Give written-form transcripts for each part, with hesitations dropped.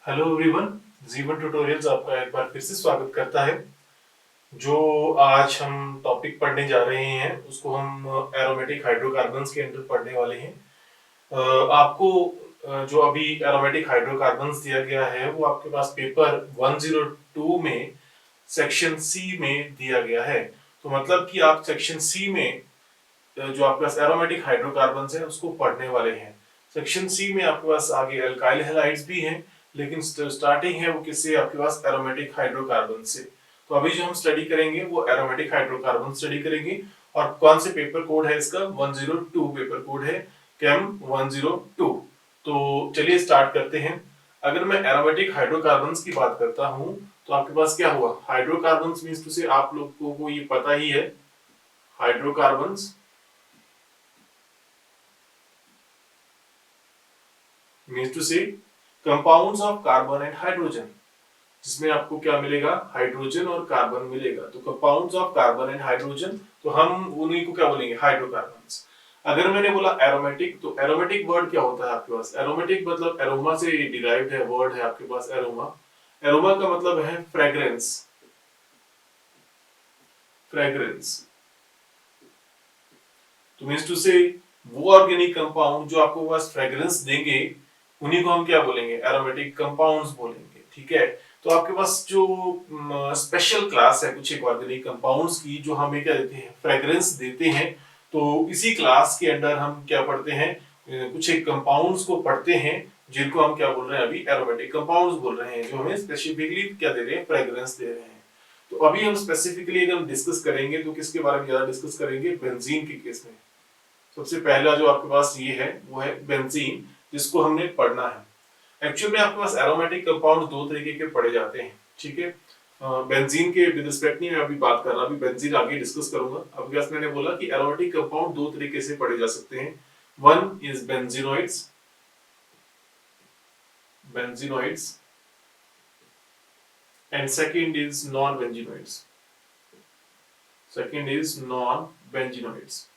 Hello everyone, जीवन tutorials आपका एक बार फिर से स्वागत करता है। जो आज हम टॉपिक पढ़ने जा रहे हैं उसको हम एरोमेटिक हाइड्रोकार्बन्स के अंदर पढ़ने वाले हैं। आपको जो अभी एरोमेटिक हाइड्रोकार्बन्स दिया गया है वो आपके पास पेपर 102 में सेक्शन सी में दिया गया है। तो मतलब कि आप सेक्शन सी में जो आपके पास एरोमेटिक हाइड्रोकार्बन्स है उसको पढ़ने वाले हैं। सेक्शन सी में आपके पास आगे अल्काइल हैलाइड्स भी हैं, लेकिन स्टार्टिंग है वो किससे, आपके पास एरोमेटिक हाइड्रोकार्बन से। तो अभी जो हम स्टडी करेंगे वो एरोमेटिक हाइड्रोकार्बन स्टडी करेंगे। और कौन से पेपर कोड है इसका, 102 पेपर कोड है, केम 102। तो चलिए स्टार्ट करते हैं। अगर मैं एरोमेटिक हाइड्रोकार्बन्स की बात करता हूं तो आपके पास क्या हुआ, हाइड्रोकार्बन्स मींस टू से आप लोगों को ये पता ही है, हाइड्रोकार्बन्स मींस टू से compounds of carbon and hydrogen, जिसमें आपको क्या मिलेगा, हाइड्रोजन और कार्बन मिलेगा। तो compounds of carbon and hydrogen, तो हम उन्हीं को क्या बोलेंगे, हाइड्रोकार्बन्स। अगर मैंने बोला एरोमेटिक, तो एरोमेटिक वर्ड क्या होता है आपके पास, एरोमेटिक मतलब एरोमा से डिराइव्ड है वर्ड है आपके पास एरोमा। एरोमा का मतलब है फ्रेग्रेंस, फ्रेग्रेंस। तो मींस टू से वो ऑर्गेनिक कंपाउंड जो आपको पास फ्रेग्रेंस देंगे उन्हीं को हम क्या बोलेंगे, एरोमेटिक कंपाउंड्स बोलेंगे। ठीक है। तो आपके पास जो स्पेशल क्लास है कुछ एक ऑर्गेनिक कंपाउंड्स की जो हमें क्या देते हैं, फ्रेग्रेंस देते हैं। तो इसी क्लास के अंदर हम क्या पढ़ते हैं, कुछ एक कंपाउंड्स को पढ़ते हैं जिनको हम क्या बोल रहे हैं, अभी एरोमेटिक कंपाउंड्स बोल रहे हैं, जो हमें स्पेसिफिकली क्या दे रहे हैं, फ्रेग्रेंस दे रहे हैं। तो अभी हम स्पेसिफिकली अगर हम डिस्कस करेंगे तो किसके बारे में ज्यादा डिस्कस करेंगे, बेंजीन के केस में। सबसे पहला जो आपके पास ये है वो है बेंजीन, जिसको हमने पढ़ना है। एक्चुअल में आपके पास एरोमेटिक कंपाउंड दो तरीके के पढ़े जाते हैं। ठीक है। बेंजीन के विद रिस्पेक्ट नहीं मैं अभी बात कर रहा, अभी बेंजीन आगे डिस्कस करूंगा। अभी बस मैंने बोला कि एरोमेटिक कंपाउंड दो तरीके से पढ़े जा सकते हैं। One is benzenoids, benzenoids, and second is non benzenoids, second is non benzenoids.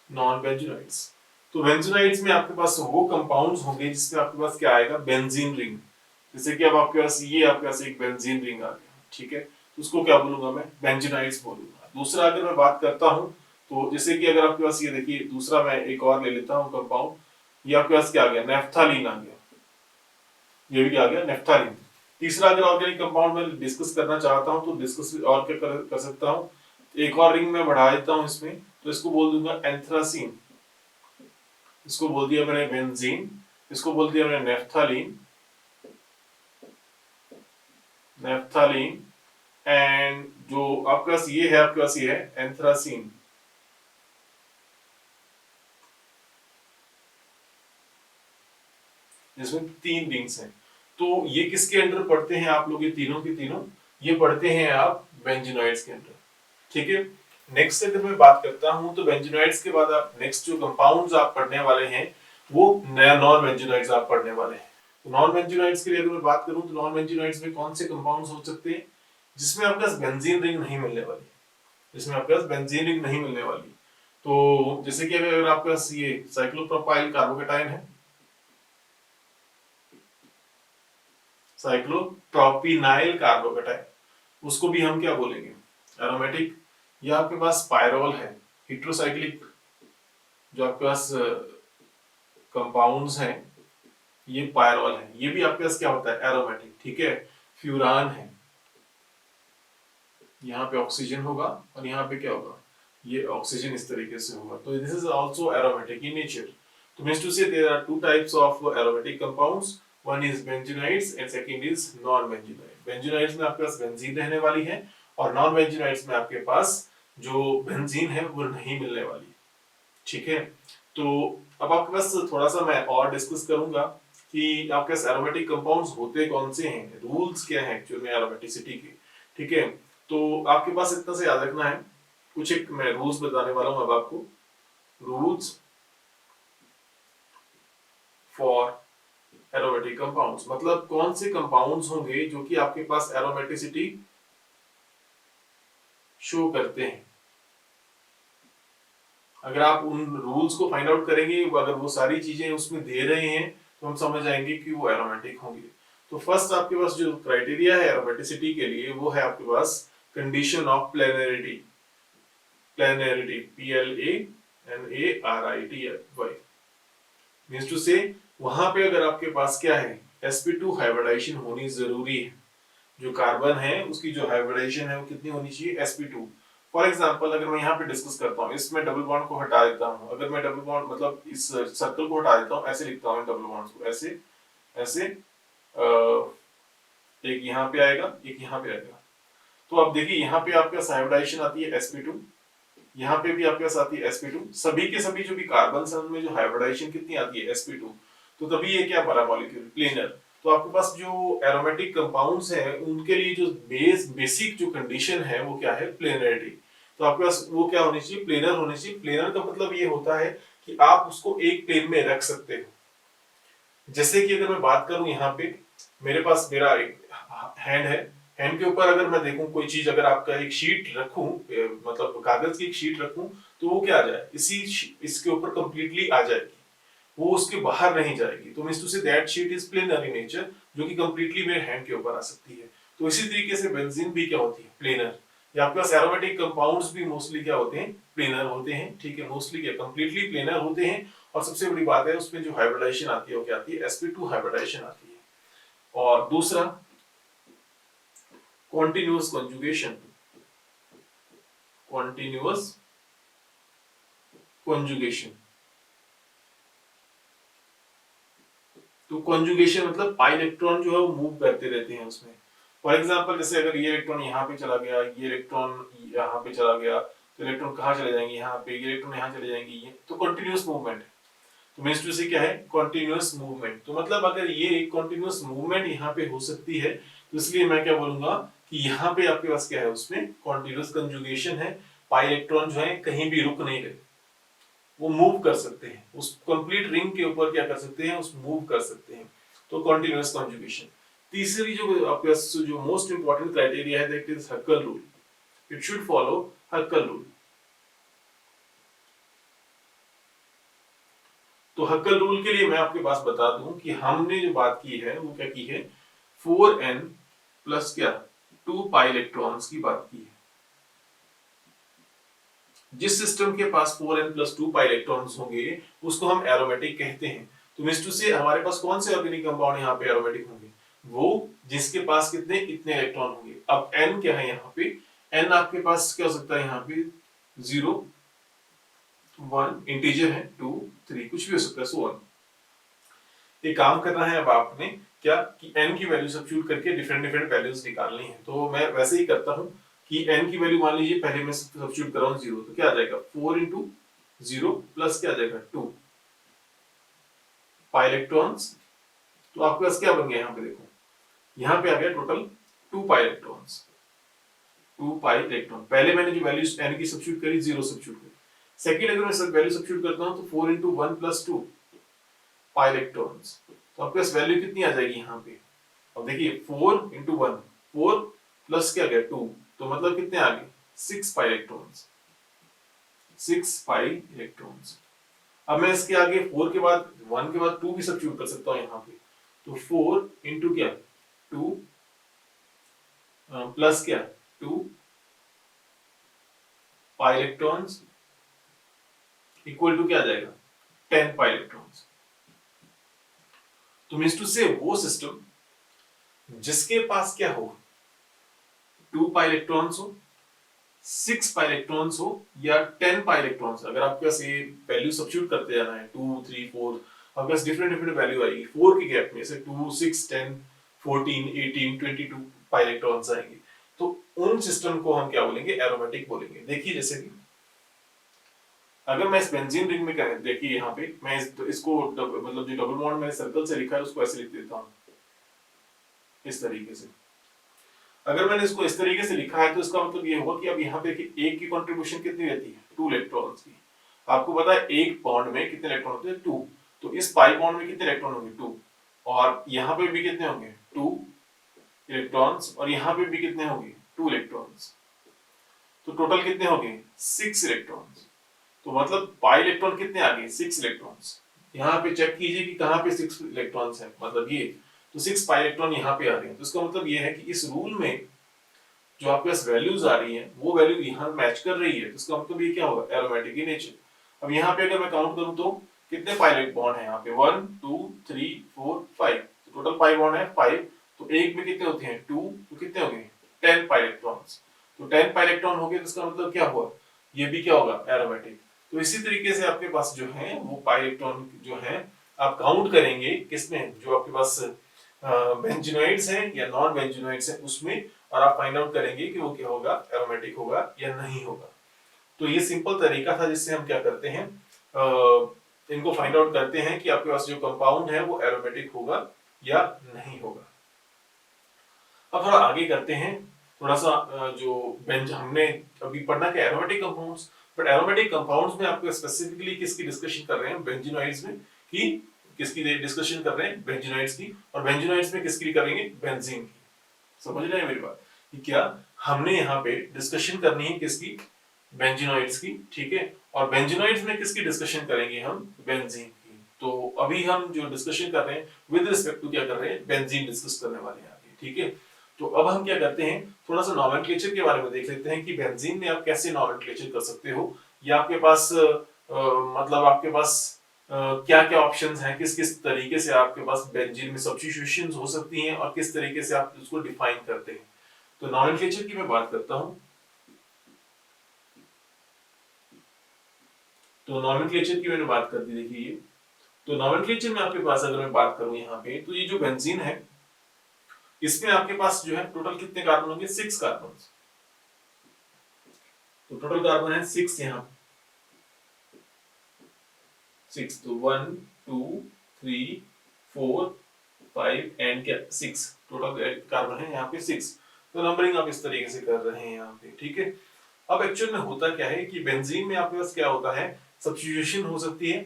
Non benzenoids, तो बेंजीनोइड्स में आपके पास वो कंपाउंड्स होंगे जिसमें आपके पास क्या आएगा, बेंजीन रिंग। जैसे कि अब आपके पास ये आपके पास एक बेंजीन रिंग आ गया। ठीक है। तो उसको क्या बोलूंगा मैं, बेंजीनोइड्स बोलूंगा। दूसरा अगर मैं बात करता हूं तो जैसे कि अगर आपके पास ये देखिए, दूसरा मैं एक और ले लेता हूं कंपाउंड, ये आपके पास क्या आ गया, नेफ्थालीन आ गया। ये भी क्या आ गया, नेफ्थालीन। तीसरा अगर ऑर्गेनिक कंपाउंड में डिस्कस करना चाहता हूं तो डिस्कस और क्या कर सकता हूं, एक और रिंग में बढ़ा देता हूं इसमें, तो इसको बोल दूंगा एंथ्रासीन। इसको बोल दिया मैंने बेंजीन, इसको बोल दिया मैंने नेफ्थालीन, नेफ्थालीन। एंड जो आपके पास ये है, आपके पास ये है एंथ्रासीन। जिसमें तीन रिंग्स हैं। तो ये किसके अंडर पढ़ते हैं आप लोग, ये तीनों के तीनों ये पढ़ते हैं आप बेंजीनोइड्स के अंदर। ठीक है। नेक्स्ट अगर मैं बात करता हूं तो बेंजीनोइड्स के बाद आप नेक्स्ट जो कंपाउंड्स आप पढ़ने वाले हैं वो नया नॉन बेंजीनोइड्स आप पढ़ने वाले हैं। तो नॉन बेंजीनोइड्स के लिए अगर मैं बात करूं तो नॉन बेंजीनोइड्स में कौन से कंपाउंड्स हो सकते हैं जिसमें आपके पास बेंजीन रिंग नहीं मिलने वाली, जिसमें आपके पास बेंजीन रिंग नहीं मिलने वाली। तो जैसे कि अगर आपके पास ये साइक्लोप्रोपाइल कार्बोकेटाइन है, साइक्लोप्रोपिनाइल कार्बोकेटाइन, उसको भी हम क्या बोलेंगे, एरोमेटिक। या आपके पास पायरोल है, हेट्रोसाइक्लिक जो आपके पास कंपाउंड्स हैं, ये पायरोल है, ये भी आपके पास क्या होता है, एरोमेटिक। ठीक है। फ्यूरान है, यहाँ पे ऑक्सीजन होगा और यहाँ पे क्या होगा, ये ऑक्सीजन इस तरीके से होगा। तो this is also aromatic in nature. तो means to say there are two types of aromatic compounds, one is benzenoids and second is non benzenoid. Benzenoids में आपके पास बेंजीन रहने वाली है और नॉन बेंजीनोइड्स में आपके पास जो बेंजीन है वो नहीं मिलने वाली। ठीक है। तो अब आपके पास थोड़ा सा मैं और डिस्कस करूंगा कि आपके पास एरोमेटिक कंपाउंड्स होते कौन से हैं, रूल्स क्या हैं एक्चुअल में एरोमेटिसिटी के। ठीक है। तो आपके पास इतना से याद रखना है, कुछ एक मैं रूल्स बताने वाला हूं अब आपको, रूल्स फॉर एरोमेटिक कंपाउंड्स, मतलब कौन से कंपाउंड्स होंगे जो कि आपके पास एरोमेटिसिटी शो करते हैं। अगर आप उन रूल्स को फाइंड आउट करेंगे, अगर वो सारी चीजें उसमें दे रहे हैं, तो हम समझ जाएंगे कि वो एरोमेटिक होंगे। तो फर्स्ट आपके पास जो क्राइटेरिया है एरोमेटिसिटी के लिए, वो है आपके पास condition of planarity. Planarity, PLANARITY means to say, वहां पे अगर आपके पास क्या है, sp2 हाइब्रिडाइजेशन होनी जरूरी है। जो कार्बन है उसकी जो हाइब्रिडाइजेशन है वो कितनी होनी चाहिए, sp2। फॉर एग्जांपल अगर मैं यहाँ पे डिस्कस करता हूँ, इसमें डबल बॉन्ड को हटा देता हूँ, अगर मैं डबल बॉन्ड मतलब इस सर्कल को हटा देता हूँ, ऐसे लिखता हूँ डबल बॉन्ड्स को, ऐसे ऐसे, एक यहाँ पे आएगा, एक यहाँ पे आएगा। तो अब देखिए यहाँ पे आपके पास हाइब्रिडाइजेशन आती है sp2, यहाँ पे भी आपके पास आती है sp2, सभी के सभी जो भी कार्बन है उनमें जो हाइब्रिडाइजेशन कितनी आती है, sp2। तो तभी ये क्या बना मॉलिक्यूल, प्लेनर। तो आपके पास जो एरोमेटिक कंपाउंड्स हैं उनके लिए जो बेसिक जो कंडीशन है वो क्या है, प्लेनरिटी। तो आपके पास वो क्या होनी चाहिए, प्लेनर होनी चाहिए। प्लेनर का मतलब ये होता है कि आप उसको एक प्लेन में रख सकते हो। जैसे कि अगर मैं बात करूं, यहाँ पे मेरे पास मेरा एक हैंड है, हैंड के ऊपर अगर मैं देखूं कोई चीज, अगर आपका एक शीट रखूं, मतलब कागज की एक शीट रखूं, तो वो क्या आ जाए, इसके ऊपर कंप्लीटली आ जाएगी, वो उसके बाहर नहीं जाएगी। तो means to say that sheet is planar in nature, जो कि कंप्लीटली मेरे हैंड के ऊपर आ सकती है। तो इसी तरीके से बेंजीन भी क्या होती है, प्लेनर। या आपके पास एरोमेटिक कंपाउंड्स भी मोस्टली क्या होते हैं, प्लेनर होते हैं। ठीक है, मोस्टली क्या, कंप्लीटली प्लेनर होते हैं। और सबसे बड़ी बात है उसमें जो हाइब्रिडाइजेशन आती है वो क्या आती है, sp2 हाइब्रिडाइजेशन आती है। और दूसरा कॉन्टिन्यूअस कॉन्जुगेशन। कॉन्टिन्यूअस कॉन्जुगेशन, तो कॉन्जुगेशन मतलब पाई इलेक्ट्रॉन जो है वो मूव करते रहते हैं उसमें। फॉर एग्जांपल जैसे अगर ये इलेक्ट्रॉन यहाँ पे चला गया, ये इलेक्ट्रॉन यहाँ पे चला गया, तो इलेक्ट्रॉन कहाँ चले जाएंगे, यहाँ पे, ये इलेक्ट्रॉन यहाँ चले जाएंगे, ये तो कंटिन्यूअस मूवमेंट है। तो मींस टू से क्या है, कंटिन्यूअस मूवमेंट। तो मतलब अगर ये कंटिन्यूअस मूवमेंट यहाँ पे हो सकती है, तो इसलिए मैं क्या बोलूंगा कि यहाँ पे आपके पास क्या है, उसमें कंटिन्यूअस कंजुगेशन है। पाई इलेक्ट्रॉन जो है कहीं भी रुक नहीं रहे, वो मूव कर सकते हैं, उस कंप्लीट रिंग के ऊपर क्या कर सकते हैं, उस मूव कर सकते हैं। तो कंटिन्यूअस कंजुगेशन। तीसरी जो आपके जो मोस्ट इंपॉर्टेंट क्राइटेरिया है, that is हक्कल rule. It should follow हक्कल rule. तो हक्कल रूल के लिए मैं आपके पास बता दूं कि हमने जो बात की है वो क्या की है, 4n प्लस क्या 2 पाई इलेक्ट्रॉन्स की बात की है। जिस सिस्टम के पास 4n प्लस 2 पाई इलेक्ट्रॉन्स होंगे उसको हम एरोमेटिक कहते हैं। तो मींस टू से हमारे पास कौन से ऑर्गेनिक कंपाउंड यहाँ पे एरोमेटिक होंगे, वो जिसके पास कितने इतने इलेक्ट्रॉन होंगे। अब n क्या है यहाँ पे, n आपके पास क्या हो सकता है, यहाँ पे 0 1 इंटीजर है, 2 3 कुछ भी हो सकता है, सो ऑन। ये काम करना है अब आपने क्या कि n की वैल्यू सब्स्टिट्यूट करके डिफरेंट डिफरेंट वैल्यूज निकालनी है। तो मैं वैसे ही करता हूँ कि n की वैल्यू मान लीजिए पहले मैं सब्स्टिट्यूट कर रहा हूँ 0, तो क्या आ जाएगा 4 इंटू 0 प्लस क्या आ जाएगा 2 पाई इलेक्ट्रॉन्स। तो आपके पास क्या बन गया, यहाँ पे देखो, यहाँ पे आ गया total 2 pi electrons. 2 pi electron, पहले मैंने जो वैल्यू n की सब्स्टिट्यूट करी 0 सब्स्टिट्यूट करी। सेकंड अगर मैं सब वैल्यू सब्स्टिट्यूट करता हूँ तो 4 इंटू 1 प्लस 2 पाई इलेक्ट्रॉन्स। तो आपके पास वैल्यू कितनी आ जाएगी यहाँ पे, अब देखिए 4 इंटू 1, 4 प्लस क्या गया 2, तो मतलब कितने आ गए 6 पाई इलेक्ट्रॉन्स, 6 पाई इलेक्ट्रॉन्स। अब मैं इसके आगे 4 के बाद 1 के बाद 2 भी सब्स्टिट्यूट कर सकता हूँ यहाँ पे। तो 4 इंटू क्या 2 प्लस क्या 2 पाई इलेक्ट्रॉन्स इक्वल टू क्या आ जाएगा 10 पाई इलेक्ट्रॉन्स। तो मींस टू से वो सिस्टम जिसके पास क्या हो 2 पाई इलेक्ट्रॉन्स हो, 6 पाई इलेक्ट्रॉन्स हो या 10 पाई इलेक्ट्रॉन्स, अगर आपके पास ये वैल्यू सब्स्टिट्यूट करते जाना है 2 3 4, आपके पास डिफरेंट डिफरेंट वैल्यू आएगी 4 के गैप में, जैसे 2 6 10 14 18 22 पाई इलेक्ट्रॉन्स आएंगे। तो उन सिस्टम को हम क्या बोलेंगे, एरोमेटिक बोलेंगे। देखिए जैसे कि अगर मैं इस बेंजीन रिंग में करें, देखिए यहाँ पे मैं इसको मतलब जो डबल बॉन्ड मैंने सर्कल से लिखा है उसको ऐसे लिख देता हूँ इस तरीके से। अगर मैंने इसको इस तरीके से लिखा है तो इसका मतलब ये होगा कि अब यहाँ पे एक की कंट्रीब्यूशन कितनी रहती है 2 इलेक्ट्रॉन्स की। आपको पता है एक बॉन्ड में कितने इलेक्ट्रॉन होते हैं 2, तो इस पाई बॉन्ड में कितने इलेक्ट्रॉन होंगे 2, और यहाँ पे भी कितने होंगे 2 इलेक्ट्रॉन्स, और यहाँ पे भी कितने होंगे 2 इलेक्ट्रॉन्स। तो टोटल कितने होंगे 6 इलेक्ट्रॉन्स। तो मतलब पाई इलेक्ट्रॉन कितने आ गए, 6 इलेक्ट्रॉन्स। यहाँ पे चेक कीजिए कि कहाँ पे 6 इलेक्ट्रॉन्स हैं, मतलब ये तो 6 पाई इलेक्ट्रॉन यहाँ पे आ रहे हैं। तो इसका मतलब ये है कि इस रूल में जो आपके पास वैल्यूज आ रही हैं वो वैल्यू यहाँ मैच कर रही है। तो इसका मतलब ये क्या होगा, एरोमेटिक इन नेचर। अब यहाँ पे अगर मैं काउंट करूँ तो कितने पाई बॉन्ड है यहाँ पे, 1 2 3 4 5, तो टोटल पाई बॉन्ड है 5। तो एक में कितने होते हैं 2, तो कितने हो गए 10 पाई इलेक्ट्रॉन्स। तो 10 पाई इलेक्ट्रॉन हो गए, तो इसका मतलब क्या हुआ, ये भी क्या होगा, एरोमेटिक। तो इसी तरीके से आपके पास जो है वो पाई इलेक्ट्रॉन जो है आप काउंट करेंगे किसमें, जो आपके पास बेंजीनोइड्स हैं या नॉन बेंजीनोइड्स हैं उसमें, और आप फाइंड आउट करेंगे कि वो क्या होगा, एरोमेटिक होगा या नहीं होगा। तो ये सिंपल तरीका था जिससे हम क्या करते हैं, इनको फाइंड आउट करते हैं कि आपके पास जो कंपाउंड है वो एरोमेटिक होगा या नहीं होगा। अब थोड़ा आगे करते हैं, थोड़ा सा जो बेंज हमने अभी पढ़ना क्या, aromatic compounds. But aromatic compounds में आपको स्पेसिफिकली किसकी डिस्कशन कर रहे हैं, बेंजीनोइड्स में, कि किसकी डिस्कशन कर रहे हैं, बेंजीनोइड्स की। और बेंजीनोइड्स में किसकी करेंगे, बेंजीन की। समझ रहे हैं मेरी बात, कि क्या हमने यहाँ पे डिस्कशन करनी है किसकी, बेंजीनोइड्स की, ठीक है। और बेंजीनोइड्स में किसकी डिस्कशन करेंगे हम, बेंजीन की। तो अभी हम जो डिस्कशन कर रहे हैं विद रिस्पेक्ट टू क्या कर रहे हैं, बेंजीन डिस्कस करने वाले हैं आगे, ठीक है। तो अब हम क्या करते हैं, थोड़ा सा नॉमेनक्लेचर के बारे में देख लेते हैं कि बेंजीन में आप कैसे नॉमेनक्लेचर कर सकते हो, या आपके पास मतलब आपके पास क्या क्या ऑप्शंस हैं, किस किस तरीके से आपके पास बेंजीन में सब्स्टिट्यूशंस हो सकती हैं, और किस तरीके से आप उसको डिफाइन करते हैं। तो नॉमेनक्लेचर की मैं बात करता हूं। तो नॉमेनक्लेचर की मैंने बात कर दी, देखिए ये। तो नॉमेनक्लेचर में आपके पास अगर मैं बात करूं यहाँ पे, तो ये जो बेंजीन है इसमें आपके पास जो है टोटल कितने कार्बन होंगे, 6 कार्बन। तो टोटल कार्बन है 6 यहाँ, 6। तो 1 2 3 4 5 एंड क्या 6, टोटल कार्बन है यहाँ पे 6। तो नंबरिंग आप इस तरीके से कर रहे हैं यहाँ पे, ठीक है। अब एक्चुअल में होता क्या है कि बेंजीन में आपके पास क्या होता है, सब्स्टिट्यूशन हो सकती है।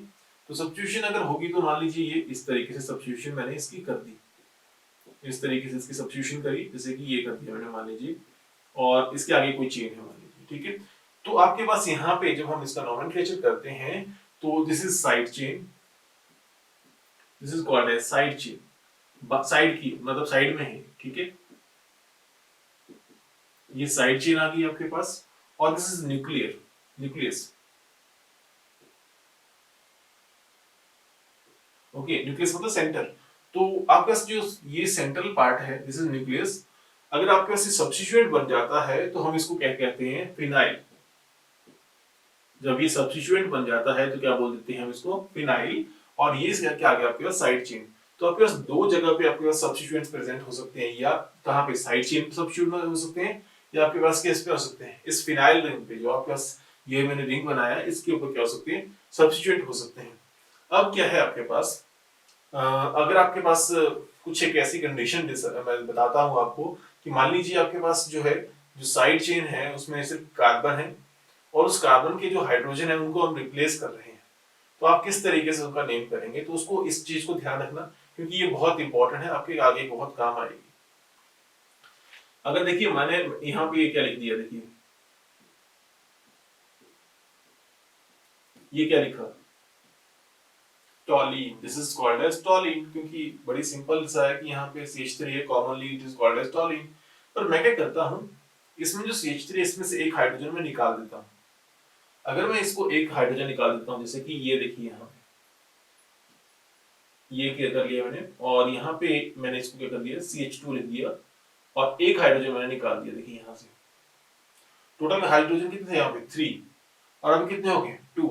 तो सब्स्टिट्यूशन अगर होगी तो मान लीजिए ये इस तरीके से सब्स्टिट्यूशन मैंने इसकी कर दी, इस तरीके से इसकी सब्स्टिट्यूशन करी, जैसे कि ये कर दिया मैंने मान लीजिए, और इसके आगे कोई चेन है मान लीजिए, ठीक है। तो आपके पास यहाँ पे जब हम इसका नॉमेनक्लेचर करते हैं तो this is side chain, this is called as side chain, side की मतलब साइड में है, ठीक है। ये साइड चेन आ गई आपके पास, और this is nuclear, nucleus, okay. Nucleus मतलब सेंटर। तो आपके पास जो ये सेंट्रल पार्ट है दिस इज न्यूक्लियस। अगर आपके पास ये सब्स्टिट्यूएंट बन जाता है तो हम इसको क्या कहते हैं, फिनाइल। जब ये सब्स्टिट्यूएंट बन जाता है तो क्या बोल देते हैं हम इसको, फिनाइल। और ये क्या आ गया आपके पास, साइड चेन। तो आपके पास दो जगह पे आपके पास सब्स्टिट्यूएंट्स प्रेजेंट हो सकते हैं, या कहां पे, साइड चेन सब्स्टिट्यूएंट हो सकते हैं, या आपके पास किस पे हो सकते हैं, इस फिनाइल रिंग पे जो आपके पास ये मैंने रिंग बनाया है इसके ऊपर क्या हो सकते हैं, सब्स्टिट्यूएंट हो सकते हैं। अब क्या है आपके पास, अगर आपके पास कुछ एक ऐसी कंडीशन मैं बताता हूं आपको, कि मान लीजिए आपके पास जो है, जो साइड चेन है उसमें सिर्फ कार्बन है, और उस कार्बन के जो हाइड्रोजन है उनको हम रिप्लेस कर रहे हैं। तो आप किस तरीके से उनका नेम करेंगे, तो उसको इस चीज को ध्यान रखना, क्योंकि ये बहुत इंपॉर्टेंट है, आपके आगे बहुत काम आएगी। अगर देखिए मैंने यहाँ पे क्या लिख दिया, देखिए ये क्या लिखा, टॉलीन, दिस इज कॉल्ड एज टॉलीन, क्योंकि बड़ी सिंपल सा है कि यहाँ पे CH3 है, commonly it is called as toluene. पर मैं क्या करता हूँ, इसमें जो CH3 इसमें से एक हाइड्रोजन में निकाल देता हूँ। अगर मैं इसको एक हाइड्रोजन निकाल देता हूँ, जैसे कि ये देखिए यहाँ ये क्या कर लिया मैंने, और यहाँ पे मैंने इसको क्या कर दिया, CH2 लिख दिया, और एक हाइड्रोजन मैंने निकाल दिया, देखिए यहाँ से टोटल हाइड्रोजन कितने थे यहाँ पे 3, और अभी कितने हो गए 2।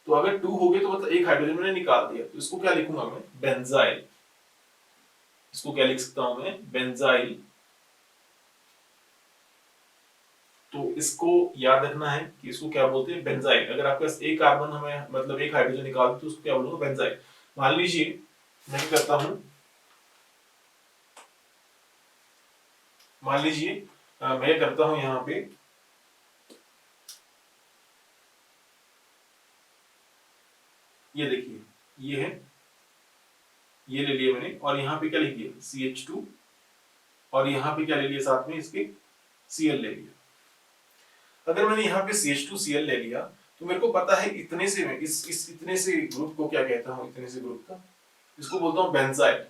तो अगर 2 हो गए तो मतलब एक हाइड्रोजन मैंने निकाल दिया, तो इसको क्या लिखूंगा मैं, बेंजाइल। इसको क्या लिख सकता हूं मैं, बेंजाइल। तो इसको याद रखना है कि इसको क्या बोलते हैं, बेंजाइल। अगर आपके पास एक कार्बन हमें मतलब एक हाइड्रोजन निकाल तो उसको क्या बोलूंगा, बेंजाइल। मान लीजिए मैं करता हूं, मान लीजिए मैं करता हूं यहाँ पे, ये देखिए ये है, ये ले लिया मैंने, और यहाँ पे क्या लिख दिया CH2, और यहाँ पे क्या ले लिया साथ में इसके Cl ले लिया। अगर मैंने यहाँ पे CH2Cl ले लिया तो मेरे को पता है इतने से में इस इतने से ग्रुप को क्या कहता हूँ, इतने से ग्रुप का इसको बोलता हूँ बेंजाइल।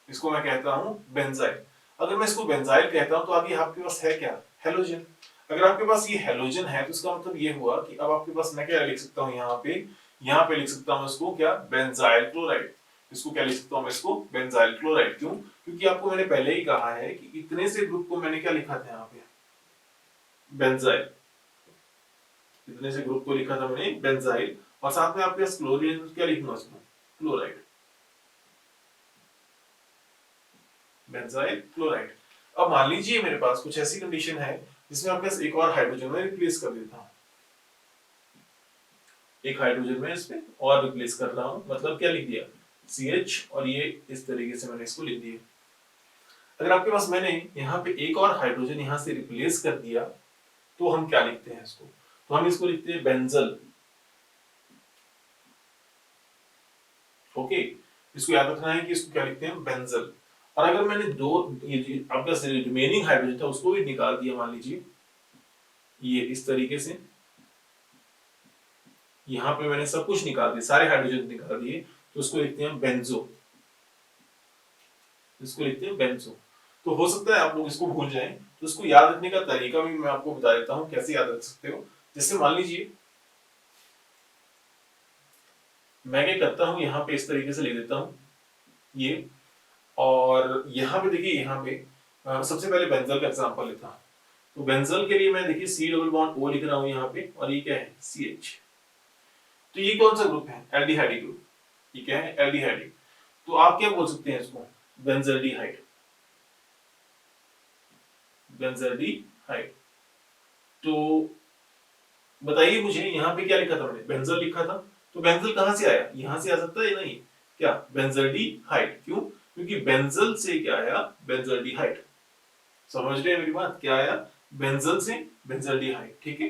इसको मैं कहता हूँ बेंजाइल। अगर मैं इसको बेंजाइल कहता हूँ तो आगे आपके पास है क्या, हेलोजन। अगर आपके पास ये हेलोजन है तो इसका मतलब ये हुआ कि अब आपके पास मैं क्या लिख सकता हूँ यहाँ पे लिख सकता हूँ इसको क्या, बेंजाइल क्लोराइड। इसको क्या लिख सकता हूँ मैं, इसको बेंजाइल क्लोराइड। क्यों? क्योंकि आपको मैंने पहले ही कहा है कि इतने से ग्रुप को मैंने क्या लिखा था यहाँ पे, बेंजाइल। इतने से ग्रुप को लिखा था मैंने बेंजाइल, और साथ में आपके पास क्लोरीन, क्या लिखूंगा इसको, क्लोराइड, बेंजाइल क्लोराइड। अब मान लीजिए मेरे पास कुछ ऐसी कंडीशन है जिसमें आपके पास एक और हाइड्रोजन में रिप्लेस कर देता हूं, एक हाइड्रोजन में इसमें और रिप्लेस कर रहा हूं, मतलब क्या लिख दिया, CH, और ये इस तरीके से मैंने इसको लिख दिया। अगर आपके पास मैंने यहाँ पे एक और हाइड्रोजन यहाँ से रिप्लेस कर दिया तो हम क्या लिखते हैं इसको, तो हम इसको लिखते हैं बेंजल। ओके, इसको याद रखना है कि इसको क्या लिखते हैं, बेंजल। और अगर मैंने दो आपका रिमेनिंग हाइड्रोजन था उसको भी निकाल दिया, मान लीजिए ये इस तरीके से, यहाँ पे मैंने सब कुछ निकाल दिया, सारे हाइड्रोजन निकाल दिए, तो उसको लिखते हैं बेंजो। इसको लिखते हैं बेंजो। तो हो सकता है आप लोग इसको भूल जाएं, तो इसको याद रखने का तरीका भी मैं आपको बता देता हूं कैसे याद रख सकते हो। जैसे मान लीजिए मैं क्या करता हूं, यहाँ पे इस तरीके से लिख देता हूं ये, और यहाँ पे देखिए, यहाँ पे सबसे पहले बेंजल का एग्जांपल लेता हूं। तो बेंजल के लिए मैं देखिए C डबल बॉन्ड O लिख रहा हूं यहाँ पे, और ये क्या है, CH। तो ये कौन सा ग्रुप है, एल्डिहाइड ग्रुप। ये क्या है, एल्डिहाइड। तो आप क्या बोल सकते हैं इसको, बेंजल्डिहाइड, बेंजल्डिहाइड। तो बताइए मुझे, यहाँ पे क्या लिखा था मैंने, बेंजल लिखा था, तो बेंजल कहां से आया, यहां से आ सकता है नहीं क्या, बेंजल्डिहाइड। क्यों? क्योंकि बेंजल से क्या आया, बेंजल्डिहाइड। समझ रहे हैं मेरी बात, क्या आया, बेंजल से बेंजल्डिहाइड। ठीक है,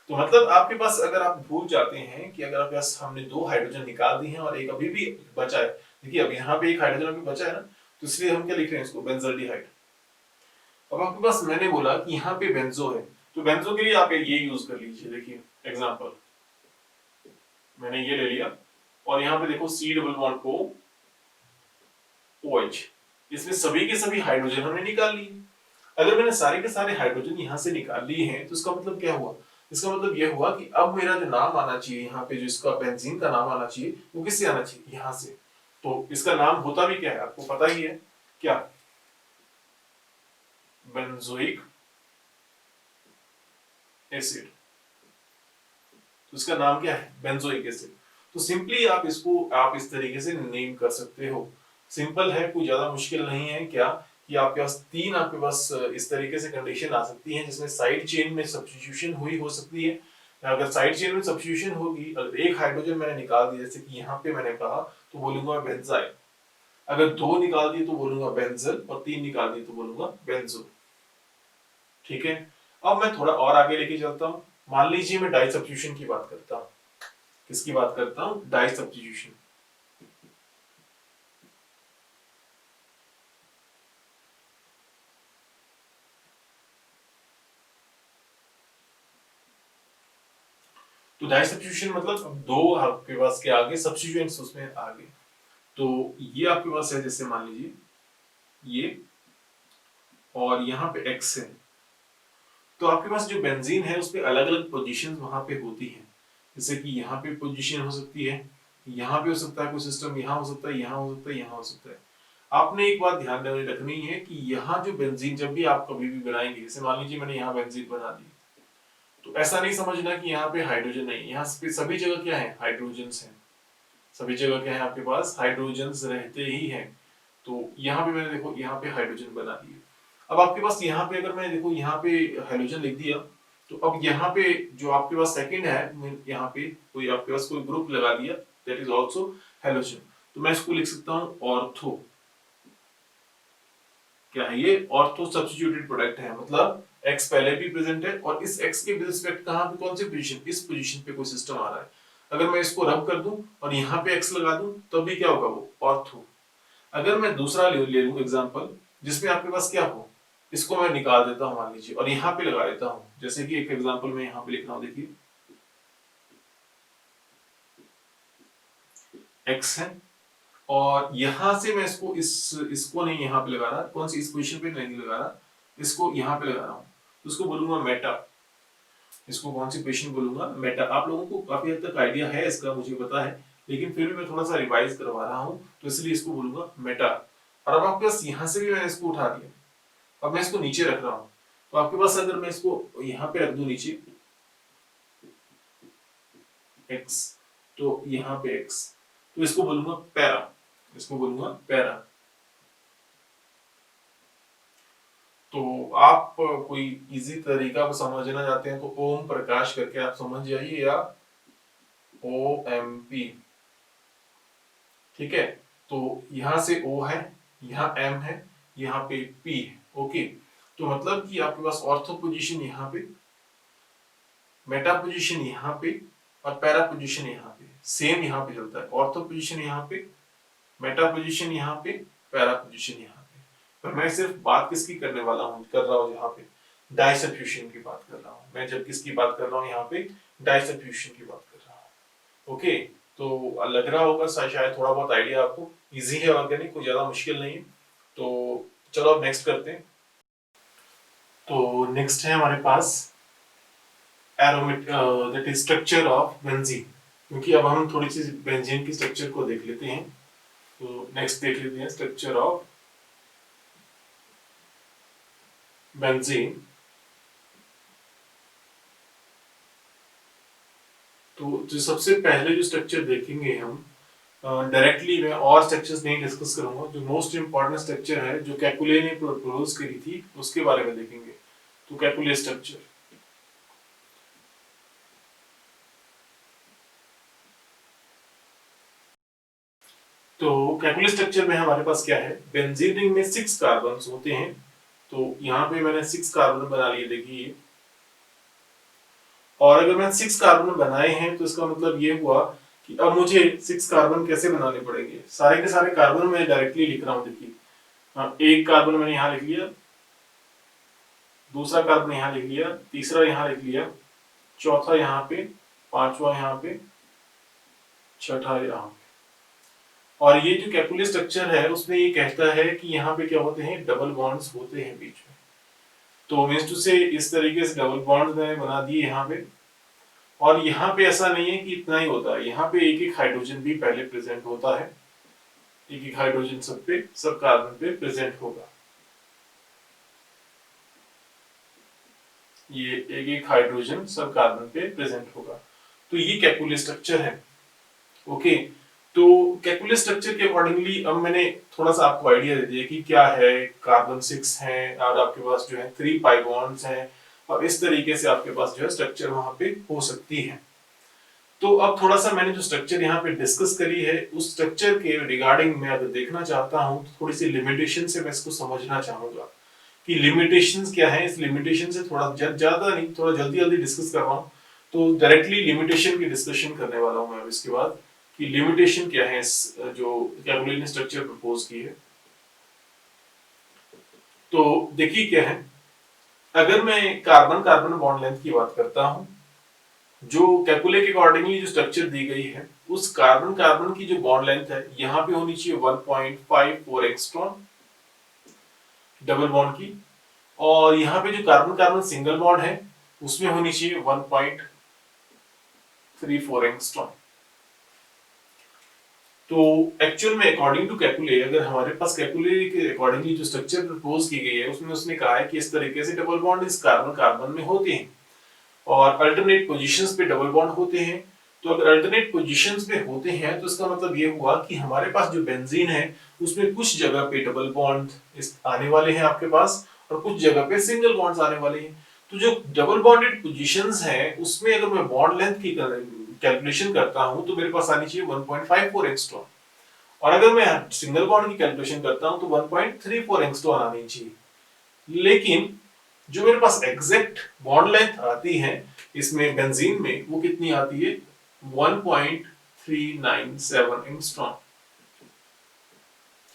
तो मतलब आपके पास, अगर आप भूल जाते हैं कि अगर आपके पास हमने दो हाइड्रोजन निकाल दी हैं और एक अभी भी बचा है, देखिए अब यहाँ पे एक हाइड्रोजन अभी बचा है ना, तो इसलिए हम क्या लिख रहे हैं इसको, बेंजल्डिहाइड। अब आपके पास मैंने बोला कि यहाँ पे बेंजो है, तो बेंजो के लिए आप ये यूज कर लीजिए। देखिए एग्जांपल मैंने ये ले लिया, और यहाँ पे देखो C double bond O OH, इसमें सभी के सभी हाइड्रोजन हमने निकाल लिए। अगर मैंने सारे के सारे हाइड्रोजन यहाँ से निकाल लिए हैं तो इसका मतलब क्या हुआ, इसका मतलब यह हुआ कि अब मेरा जो नाम आना चाहिए यहाँ पे, जो इसका बेंजीन का नाम आना चाहिए, वो किससे आना चाहिए, यहाँ से। तो इसका नाम होता भी क्या है, आपको पता ही है, क्या, बेंजोइक एसिड। तो इसका नाम क्या है, बेंजोइक एसिड। तो सिंपली आप इसको आप इस तरीके से नेम कर सकते हो। सिंपल है, कोई ज्यादा मुश्किल नहीं है। क्या कि आपके पास तीन, आपके पास इस तरीके से कंडीशन आ सकती है जिसमें साइड चेन में सब्स्टिट्यूशन हुई हो सकती है। अगर साइड चेन में सब्स्टिट्यूशन होगी, अगर एक हाइड्रोजन मैंने निकाल दिया, जैसे कि यहाँ पे मैंने कहा, तो बोलूंगा मैं बेंजाइल। अगर दो निकाल दिए तो बोलूंगा बेंजल, और तीन निकाल दिए तो बोलूंगा बेंजो। ठीक है, अब मैं थोड़ा और आगे लेके चलता हूँ। मान लीजिए मैं डाई सब्स्टिट्यूशन की बात करता हूँ। किसकी बात करता हूँ, डाई सब्स्टिट्यूशन। तो डाई सब्स्टिट्यूशन मतलब अब दो आपके पास के आगे सब्स्टिट्यूएंट्स उसमें आ गए। तो ये आपके पास है, जैसे मान लीजिए ये, और यहाँ पे X है, तो आपके पास जो बेंजीन है उस पे अलग अलग पोजीशन वहां पे होती हैं। जैसे कि यहाँ पे पोजीशन हो सकती है, यहाँ पे हो सकता है कोई सिस्टम, यहाँ हो सकता है, यहाँ हो सकता है, यहाँ हो सकता है। आपने एक बात ध्यान में रखनी है कि यहाँ जो बेंजीन जब भी आप कभी भी बनाएंगे, जैसे मान लीजिए मैंने यहाँ बेंजीन बना दी, तो ऐसा नहीं समझना कि यहाँ पे हाइड्रोजन नहीं, यहाँ पे सभी जगह क्या है, हाइड्रोजन है। सभी जगह क्या है, आपके पास हाइड्रोजन रहते ही हैं। तो यहाँ पे मैंने देखो यहाँ पे हाइड्रोजन बना दिए। अब आपके पास यहाँ पे अगर मैं देखो यहाँ पे हाइड्रोजन लिख दिया, तो अब यहाँ पे जो आपके पास सेकंड है, यहाँ पे कोई आपके पास कोई ग्रुप लगा दिया, दैट इज आल्सो हाइड्रोजन। तो मैं इसको लिख सकता हूँ ऑर्थो। क्या है ये, ऑर्थो सब्स्टिट्यूटेड प्रोडक्ट है, मतलब X पहले भी प्रेजेंट है, और इस X के रिस्पेक्ट कहां पे, कौन सी पोजीशन, इस पोजीशन पे कोई सिस्टम आ रहा है। अगर मैं इसको रब कर दूं और यहाँ पे X लगा दूं, तब भी क्या होगा, वो ऑर्थो। अगर मैं दूसरा ले लूं एग्जांपल, जिसमें आपके पास क्या हो, इसको मैं निकाल देता हूं मान लीजिए, और यहाँ पे लगा देता हूं, जैसे कि एक एग्जांपल मैं यहाँ पे लिख रहा हूं, देखिए x है, और यहां से मैं इसको इसको नहीं यहाँ पे लगा रहा, कौन सी इस पोजीशन पे नहीं लगा रहा, इसको यहाँ पे लगा रहा हूँ, तो उसको बोलूंगा मेटा। इसको कौन सी पोजीशन बोलूंगा, मेटा। आप लोगों को काफी हद तक आइडिया है इसका, मुझे पता है, लेकिन फिर भी मैं थोड़ा सा रिवाइज करवा रहा हूँ, तो इसलिए इसको बोलूंगा मेटा। और अब आपके पास यहाँ से भी मैंने इसको उठा दिया, अब मैं इसको नीचे रख रहा हूँ, तो आपके पास अगर मैं इसको यहाँ पे रख दूं नीचे x, तो यहाँ पे x, तो इसको बोलूंगा पैरा, इसको बोलूंगा पैरा। तो आप कोई इजी तरीका को समझना चाहते हैं तो ओम प्रकाश करके आप समझ जाइए, या OMP, ठीक है। तो यहां से O है, यहाँ M है, यहाँ पे P है, ओके। तो मतलब कि आपके पास ऑर्थो पोजीशन यहाँ पे, मेटा पोजीशन यहाँ पे, और पैरा पोजीशन यहाँ पे, सेम यहाँ पे चलता है। ऑर्थो पोजीशन यहाँ पे, मेटा पोजीशन यहाँ पे, पैरा पोजीशन यहाँ पे। पर मैं सिर्फ बात किसकी करने वाला हूँ, कर रहा हूँ यहाँ पे डाइसब्फ्यूशन की बात कर रहा हूँ मैं। जब किसकी बात कर रहा हूँ यहाँ पे, डाइसब्फ्यूशन की बात कर रहा हूँ, ओके। तो लग रहा होगा शायद थोड़ा बहुत आइडिया आपको, इजी है ऑर्गेनिक, कोई ज्यादा मुश्किल नहीं है। तो चलो अब नेक्स्ट करते हैं। तो नेक्स्ट है हमारे पास that is structure of benzene, क्योंकि अब हम थोड़ी सी बेंजीन की स्ट्रक्चर को देख लेते हैं। तो नेक्स्ट देख लेते हैं स्ट्रक्चर ऑफ बेंजीन। तो जो सबसे पहले जो स्ट्रक्चर देखेंगे हम, डायरेक्टली मैं और स्ट्रक्चर्स नहीं डिस्कस करूंगा, जो मोस्ट इंपॉर्टेंट स्ट्रक्चर है जो कैकुले ने प्रपोज करी थी उसके बारे में देखेंगे। तो कैकुले स्ट्रक्चर, तो कैकुले स्ट्रक्चर में हमारे पास क्या है, बेंजीन रिंग में 6 कार्बन होते हैं। तो यहाँ पे मैंने 6 कार्बन बना लिए, देखिए। और अगर मैंने 6 कार्बन बनाए हैं तो इसका मतलब ये हुआ कि अब मुझे 6 कार्बन कैसे बनाने पड़ेंगे। सारे के सारे कार्बन मैं डायरेक्टली लिख रहा हूँ, देखिए। एक कार्बन मैंने यहाँ लिख लिया, दूसरा कार्बन यहाँ लिख लिया, तीसरा यहाँ लिख लिया, चौथा यहाँ पे, पांचवा यहाँ पे, छठा यहाँ पे। और ये जो कैकुले स्ट्रक्चर है उसमें ये कहता है कि यहाँ पे क्या होते हैं, डबल बॉन्ड्स होते हैं बीच में। तो मींस टू से इस तरीके से डबल बॉन्ड्स मैंने बना दिए यहाँ पे। और यहाँ पे ऐसा नहीं है कि इतना ही होता है, यहाँ पे एक एक हाइड्रोजन भी पहले प्रेजेंट होता है, एक एक हाइड्रोजन सब कार्बन पे प्रेजेंट होगा। ये एक एक हाइड्रोजन सब कार्बन पे प्रेजेंट होगा। तो ये कैकुले स्ट्रक्चर है, ओके। तो कैकुले स्ट्रक्चर के अकॉर्डिंगली अब मैंने थोड़ा सा आपको आइडिया दे दिया कि क्या है। कार्बन 6 है और आपके पास जो है 3 पाई बॉन्ड्स हैं, और इस तरीके से आपके पास जो है स्ट्रक्चर वहां पे हो सकती है। तो अब थोड़ा सा मैंने जो स्ट्रक्चर यहाँ पे डिस्कस करी है, उस स्ट्रक्चर के रिगार्डिंग मैं अगर देखना चाहता हूँ तो थोड़ी सी लिमिटेशन से मैं इसको समझना चाहूंगा कि लिमिटेशंस क्या है। इस लिमिटेशन से थोड़ा ज्यादा नहीं, थोड़ा जल्दी जल्दी डिस्कस कर रहा हूँ। तो डायरेक्टली लिमिटेशन की डिस्कशन करने वाला हूँ मैं अब इसके बाद, कि लिमिटेशन क्या है इस जो कैकुले ने स्ट्रक्चर प्रपोज की है। तो देखिए क्या है, अगर मैं कार्बन कार्बन बॉन्ड लेंथ की बात करता हूं, जो कैकुले के अकॉर्डिंगली जो स्ट्रक्चर दी गई है, उस कार्बन कार्बन की जो बॉन्ड लेंथ है यहाँ पे होनी चाहिए 1.54 एंगस्ट्रॉम डबल बॉन्ड की, और यहाँ पे जो कार्बन कार्बन सिंगल बॉन्ड है उसमें होनी चाहिए 1.34 एंगस्ट्रॉम। तो एक्चुअल में अकॉर्डिंग टू कैकुले, अगर हमारे पास कैकुले के अकॉर्डिंगली जो स्ट्रक्चर प्रपोज की गई है उसमें उसने कहा है कि इस तरीके से डबल बॉन्ड इस कार्बन कार्बन में होते हैं और अल्टरनेट पोजीशंस पे डबल बॉन्ड होते हैं। तो अगर अल्टरनेट पोजीशंस पे होते हैं तो इसका मतलब ये हुआ कि हमारे पास जो बेंजीन है उसमें कुछ जगह पे डबल बॉन्ड आने वाले हैं आपके पास, और कुछ जगह पे सिंगल बॉन्ड्स आने वाले हैं। तो जो डबल बॉन्डेड पोजीशंस हैं उसमें अगर मैं बॉन्ड लेंथ की कैलकुलेशन करता हूं तो मेरे पास आनी चाहिए 1.54 एंगस्ट्रॉम, और अगर मैं सिंगल बॉन्ड की कैलकुलेशन करता हूं तो 1.34 एंगस्ट्रॉम आनी चाहिए। लेकिन जो मेरे पास एग्जैक्ट बॉन्ड लेंथ आती है इसमें बेंजीन में, वो कितनी आती है, 1.397 एंगस्ट्रॉम,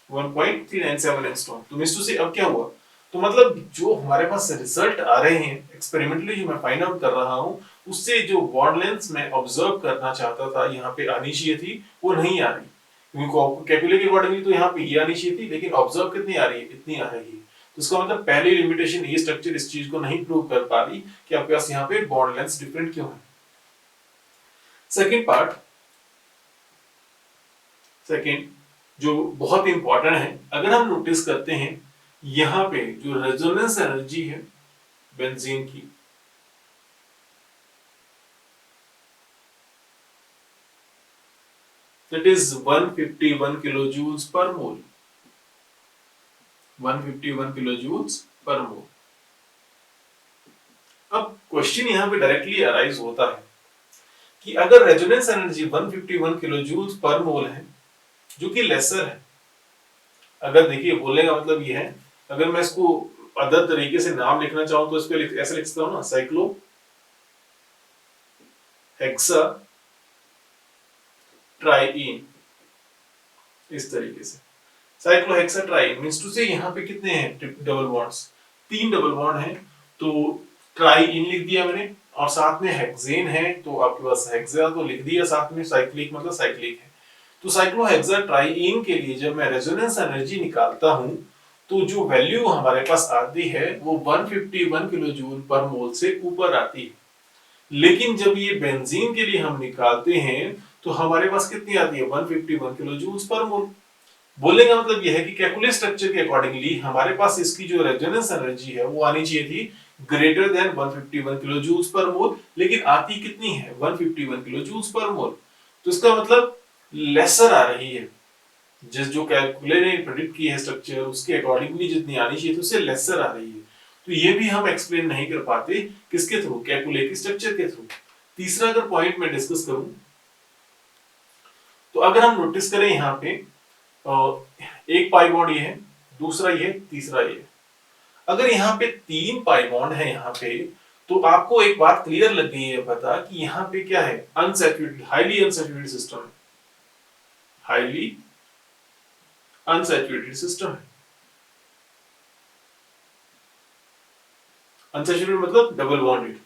1.397 एंगस्ट्रॉम। तो मिस्टर से अब क्या हुआ, तो मतलब जो हमारे पास रिजल्ट आ रहे हैं एक्सपेरिमेंटली जो मैं फाइंड आउट कर रहा हूं, उससे जो बॉन्ड लेंथ मैं ऑब्जर्व करना चाहता था यहाँ पे आनी चाहिए थी, वो नहीं आ रही। क्योंकि कैकुले के अकॉर्डिंगली तो यहाँ पे ये आनी चाहिए थी, लेकिन ऑब्जर्व कितनी आ रही है, इतनी आ रही है। तो इसका मतलब पहली लिमिटेशन ये स्ट्रक्चर इस चीज को नहीं प्रूव कर पा रही कि आपके पास यहाँ पे बॉन्ड लेंथ डिफरेंट क्यों है। सेकेंड जो बहुत इंपॉर्टेंट है, अगर हम नोटिस करते हैं यहाँ पे जो रेजोनेंस एनर्जी है बेंजीन की, that is 151 kilojoules per mole, 151 kilojoules per mole। अब क्वेश्चन यहाँ पे डायरेक्टली अराइज होता है कि अगर रेजोनेंस एनर्जी 151 किलोजूल्स पर मोल है, जो कि लेसर है, अगर देखिए बोलने का मतलब ये है, अगर मैं इसको अदर तरीके से नाम लिखना चाहूं तो इसको ऐसे लिख सकता हूं ना, साइक्लो हेक्सा ट्राइइन, इस तरीके से साइक्लो हेक्सा ट्राइइन मींस टू से यहाँ पे कितने हैं डबल बॉन्ड्स, 3 डबल बॉन्ड हैं, तो ट्राइइन लिख दिया मैंने, और साथ में हेक्सेन है तो आपके पास हेक्सा तो लिख दिया, साथ में साइक्लिक मतलब साइक्लिक है। तो साइक्लोहेक्सा ट्राइइन के लिए जब मैं रेजोनेंस एनर्जी निकालता हूं तो जो वैल्यू हमारे पास आती है वो 151 किलोजूल पर मोल से ऊपर आती है। लेकिन जब ये बेंजीन के लिए हम निकालते हैं तो हमारे पास कितनी आती है, 151 किलोजूल्स पर मोल। बोलने का मतलब यह है कि कैकुले स्ट्रक्चर के अकॉर्डिंगली हमारे पास इसकी जो रेजोनेंस एनर्जी है वो आनी चाहिए थी ग्रेटर देन 151 किलोजूल्स पर मोल, लेकिन आती कितनी है, 151 किलोजूल्स पर मोल। तो इसका मतलब लेसर आ रही है, जिस जो कैलकुले ने प्रेडिक्ट की है स्ट्रक्चर उसके अकॉर्डिंगली जितनी आनी चाहिए तो उससे लेसर आ रही है। तो ये भी हम एक्सप्लेन नहीं कर पाते किसके थ्रू, कैलकुले की स्ट्रक्चर के थ्रू। तीसरा अगर पॉइंट मैं डिस्कस करूं तो अगर हम नोटिस करें यहाँ पे एक पाई बॉन्ड ये है, दूसरा ये, तीसरा ये, अगर यहाँ पे 3 पाई बॉन्ड है यहाँ पे, तो आपको एक बात क्लियर लग गई है पता कि यहाँ पे क्या है, अनसैचुरेटेड, हाईली अनसैचुरेटेड सिस्टम है, हाईली अनसैचुरेटेड सिस्टम है। अनसैचुरेटेड मतलब डबल बॉन्डेड,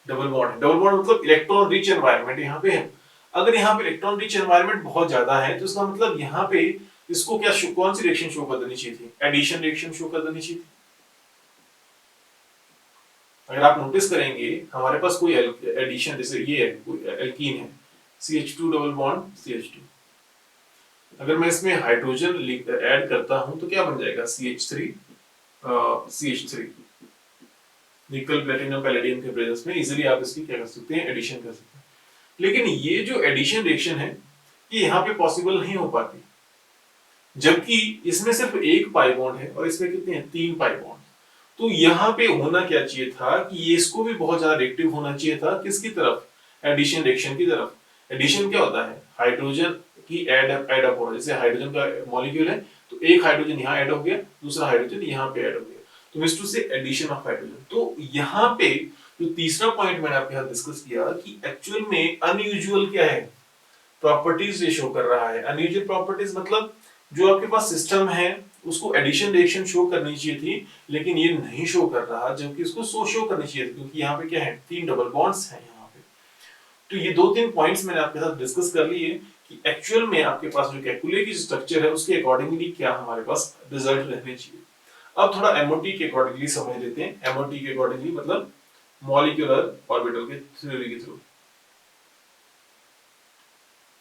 डबल बॉन्ड मतलब इलेक्ट्रॉन रिच एनवायरनमेंट यहाँ पे है। अगर यहाँ पे इलेक्ट्रॉन रिच एनवायरनमेंट बहुत ज्यादा है तो इसका मतलब यहाँ पे इसको क्या कौन सी रिएक्शन शो कर देनी चाहिए थी, एडिशन रिएक्शन शो कर देनी चाहिए थी। अगर आप नोटिस करेंगे हमारे पास कोई एडिशन, जैसे ये है कोई एल्कीन है, CH2 डबल बॉन्ड CH2, अगर मैं इसमें हाइड्रोजन ऐड करता हूं तो क्या बन जाएगा, CH3 निकल प्लेटिनम पैलेडियम के प्रेजेंस में इजीली आप इसकी क्या कर सकते हैं, एडिशन कर सकते हैं। लेकिन ये जो एडिशन रिएक्शन है ये यहाँ पे पॉसिबल नहीं हो पाती, जबकि इसमें सिर्फ एक पाई बॉन्ड है और इसमें कितने हैं, 3 पाई बॉन्ड। तो यहाँ पे होना क्या चाहिए था कि ये इसको भी बहुत ज्यादा रिएक्टिव होना चाहिए था, किसकी तरफ, एडिशन रिएक्शन की तरफ। एडिशन क्या होता है, हाइड्रोजन की एड अप होना, जैसे हाइड्रोजन का मॉलिक्यूल है तो एक हाइड्रोजन यहाँ ऐड हो गया, दूसरा हाइड्रोजन यहाँ पे ऐड हो गया, तो मींस टू से एडिशन ऑफ हाइड्रोजन। तो यहाँ पे जो तीसरा पॉइंट मैंने आपके साथ डिस्कस किया कि एक्चुअल में अनयूजुअल क्या है, प्रॉपर्टीज ये शो कर रहा है। अनयूजुअल प्रॉपर्टीज मतलब जो आपके पास सिस्टम है उसको एडिशन रिएक्शन शो करनी चाहिए थी, लेकिन ये नहीं शो कर रहा, जबकि इसको शो करनी चाहिए थी, क्योंकि यहाँ पे क्या है, 3 डबल बॉन्ड्स हैं यहाँ पे। तो ये 2-3 पॉइंट्स मैंने आपके साथ डिस्कस कर लिए कि एक्चुअल में आपके पास जो कैलकुले की स्ट्रक्चर है उसके अकॉर्डिंगली क्या हमारे पास रिजल्ट रहने चाहिए। अब थोड़ा एमओटी के अकॉर्डिंगली समझ लेते हैं। एमओटी के अकॉर्डिंगली मतलब मॉलिक्यूलर ऑर्बिटल के थ्योरी के थ्रू,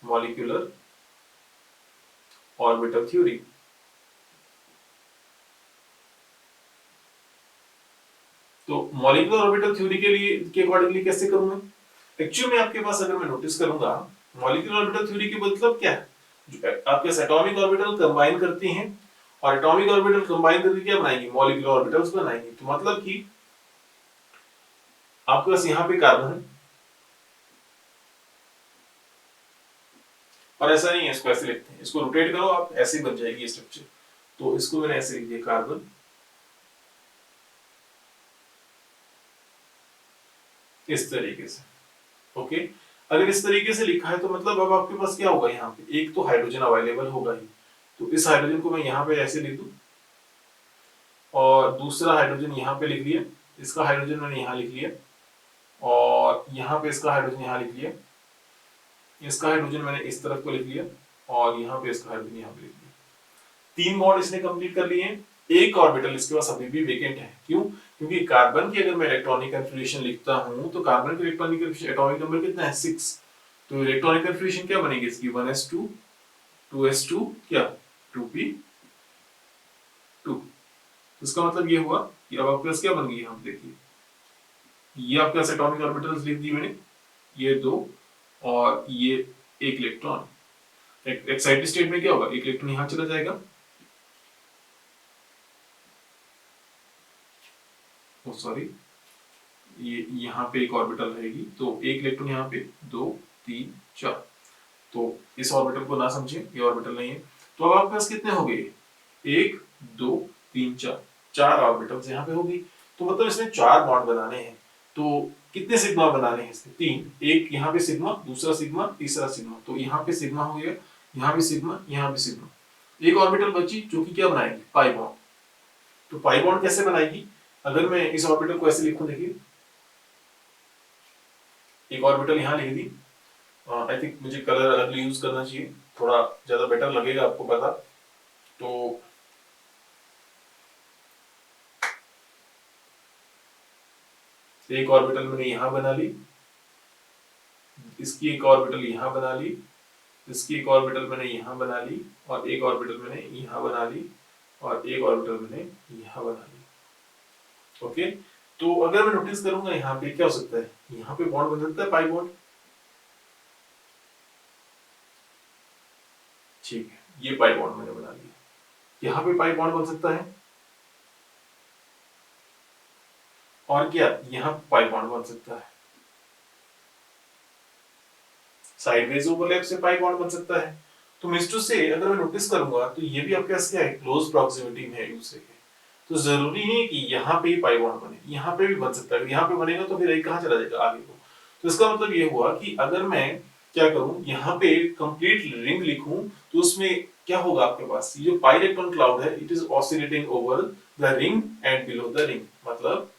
मॉलिक्यूलर ऑर्बिटल थ्योरी। तो मॉलिक्यूलर ऑर्बिटल थ्योरी के लिए के अकॉर्डिंगली कैसे करूंगा, एक्चुअली में आपके पास अगर मैं नोटिस करूंगा मॉलिक्यूलर ऑर्बिटल थ्योरी के मतलब क्या है, जो आपके एटॉमिक ऑर्बिटल कंबाइन करती हैं और एटॉमिक ऑर्बिटल कंबाइन करके क्या बनाएंगे, मॉलिक्यूलर ऑर्बिटल्स बनाएंगे। तो मतलब कि आपके पास यहाँ पे कार्बन है और ऐसा नहीं है, इसको ऐसे लिखते हैं, इसको रोटेट करो आप, ऐसे बन जाएगी स्ट्रक्चर। तो इसको मैंने ऐसे लिख दिया कार्बन, इस तरीके से। ओके, अगर इस तरीके से लिखा है तो मतलब अब आपके पास क्या होगा, यहाँ पे एक तो हाइड्रोजन अवेलेबल होगा ही, तो इस हाइड्रोजन को मैं यहाँ पे ऐसे लिख दूं और दूसरा हाइड्रोजन यहाँ पे लिख दिया, इसका हाइड्रोजन मैंने यहाँ लिख लिया और यहाँ पे इसका हाइड्रोजन यहाँ लिख लिया, इसका हाइड्रोजन मैंने इस तरफ को लिख लिया और यहाँ पे इसका हाइड्रोजन यहाँ पे लिख दिया। 3 बॉन्ड इसने कंप्लीट कर लिए हैं, एक ऑर्बिटल इसके पास अभी भी वेकेंट है। क्यों? क्योंकि कार्बन की अगर मैं इलेक्ट्रॉनिक कन्फिग्रेशन लिखता हूं तो कार्बन की इलेक्ट्रॉनिक एटॉमिक नंबर कितना है 6, तो इलेक्ट्रॉनिक कन्फिग्रेशन क्या बनेगी इसकी 1s2 2s2 क्या 2p2। इसका मतलब ये हुआ कि अब आपके पास क्या बन गई, हम देखिए ये आपके पास एटॉमिक ऑर्बिटल्स लिख दी मैंने, ये 2 और ये एक इलेक्ट्रॉन। एक्साइटेड स्टेट में क्या होगा, एक इलेक्ट्रॉन यहां चला जाएगा, सॉरी ये यहाँ पे एक ऑर्बिटल रहेगी, तो एक इलेक्ट्रॉन यहाँ पे 2 3 4, तो इस ऑर्बिटल को ना समझे, ये ऑर्बिटल नहीं है। तो अब आपके पास कितने हो गए 1 2 3 4, 4 ऑर्बिटल्स यहाँ पे होगी। तो मतलब इसने 4 बॉन्ड बनाने हैं। तो कितने सिग्मा बनाने हैं इसने 3, एक यहाँ पे सिग्मा, दूसरा सिग्मा, तीसरा सिग्मा, तो यहाँ पे सिग्मा हो गया, यहाँ भी सिग्मा, यहाँ भी सिग्मा। एक ऑर्बिटल बची जो कि क्या बनाएगी पाई बॉन्ड। तो पाई बॉन्ड कैसे बनाएगी, अगर मैं इस ऑर्बिटल को ऐसे लिखूं, देखिए एक ऑर्बिटल यहाँ लिख दी, आई थिंक मुझे कलर अलग यूज करना चाहिए, थोड़ा ज्यादा बेटर लगेगा आपको पता। तो एक ऑर्बिटल मैंने यहाँ बना ली, इसकी एक ऑर्बिटल यहाँ बना ली, इसकी एक ऑर्बिटल मैंने यहाँ बना ली, और एक ऑर्बिटल मैंने यहाँ बना ली, और एक ऑर्बिटल मैंने यहाँ बना ली। ओके, तो अगर मैं नोटिस करूंगा यहाँ पे क्या हो सकता है, यहाँ पे बॉन्ड बन सकता है पाई बॉन्ड, ठीक है, ये पाई बॉन्ड मैंने बना लिया, यहाँ पे पाई बॉन्ड बन सकता है, और क्या यहाँ पाई बॉन्ड बन सकता है, साइडवेज ओवरलैप से पाई बॉन्ड बन सकता है। तो मिस्टर से अगर मैं नोटिस करूंगा तो ये भी आपके पास क्या है, क्लोज प्रॉक्सिमिटी में है एक दूसरे के। तो जरूरी नहीं है कि यहाँ पे ही पाई बॉन्ड बने, यहाँ पे भी बन सकता है, यहाँ पे बनेगा तो फिर कहाँ चला जाएगा आगे को। तो इसका मतलब ये हुआ कि अगर मैं क्या करूं, यहाँ पे कंप्लीट रिंग लिखूं, तो उसमें क्या होगा आपके पास, ये जो पाई इलेक्ट्रॉन क्लाउड है, it is oscillating over the ring and below the ring. मतलब